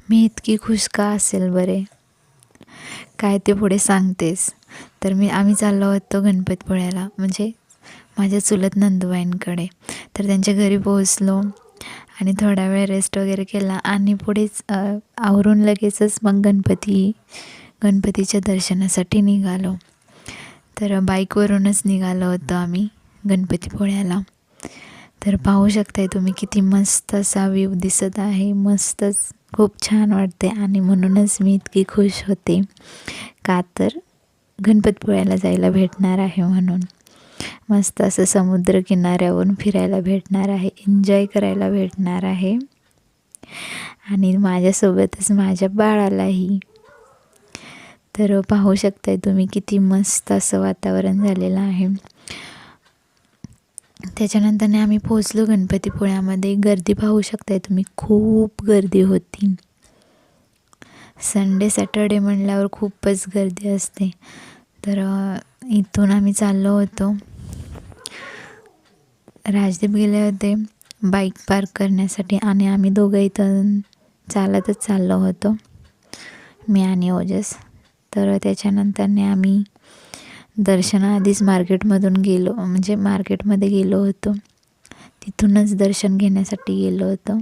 मी इतकी खुश का असेल बरे, काय ते पुढे सांगतेस. तर आम्ही चाललो होतो गणपतीपुळ्याला, म्हणजे माझ्या चुलत नंदुबाईंकडे. तर त्यांच्या घरी पोहोचलो आणि थोडा वेळ रेस्ट वगैरे केला आणि पुढेच आवरून लगेचच मग गणपतीच्या दर्शनासाठी निघालो. तर बाईकवरूनच निघालो होतो आम्ही गणपतीपुळ्याला. तर पाहू शकताय तुम्ही किती मस्त असा व्ह्यू दिसत आहे. मस्तच, खूप छान वाटते आणि म्हणूनच मी इतकी खुश होते, का तर गणपतीपुळ्याला जायला भेटणार आहे म्हणून. मस्त असं समुद्र किनाऱ्यावरून फिरायला भेटणार आहे, एन्जॉय करायला भेटणार आहे आणि माझ्यासोबतच माझ्या बाळालाही. तर पाहू शकताय तुम्ही किती मस्त असं वातावरण झालेलं आहे. त्याच्यानंतरने आम्ही पोहोचलो गणपतीपुळ्यामध्ये. गर्दी पाहू शकताय तुम्ही, खूप गर्दी होती. संडे सॅटर्डे म्हणल्यावर खूपच गर्दी असते. तर इथून आम्ही चाललो होतो, राजदीप गेले होते बाईक पार्क करण्यासाठी आणि आम्ही दोघं इथं चालतच चाललो होतो, मी आणि ओजस. तर त्याच्यानंतरने आम्ही दर्शनाआधीच मार्केटमधून गेलो, म्हणजे मार्केटमध्ये गेलो होतो, तिथूनच दर्शन घेण्यासाठी गेलो होतो.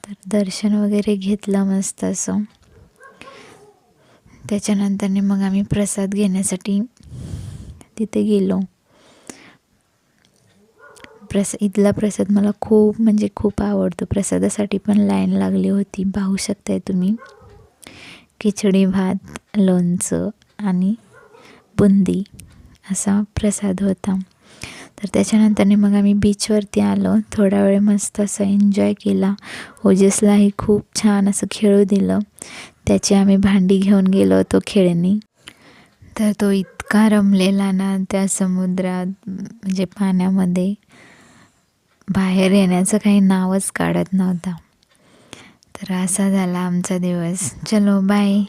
तर दर्शन वगैरे घेतलं मस्त असं. त्याच्यानंतरने मग आम्ही प्रसाद घेण्यासाठी तिथे गेलो. इथला प्रसाद मला खूप म्हणजे खूप आवडतो. प्रसादासाठी पण लाईन लागली होती, पाहू शकताय तुम्ही. खिचडी भात, लोणचं आणि बुंदी असा प्रसाद होता. तर त्याच्यानंतरने मग आम्ही बीचवरती आलो. थोडा वेळ मस्त असं एन्जॉय केला. ओजसलाही खूप छान असं खेळू दिलं. त्याची आम्ही भांडी घेऊन गेलो होतो, खेळणी. तर तो इतका रमलेला ना त्या समुद्रात, म्हणजे पाण्यामध्ये बाहेर येण्याचं काही नावच काढत नव्हता. तर असा झाला आमचा दिवस. चलो बाय.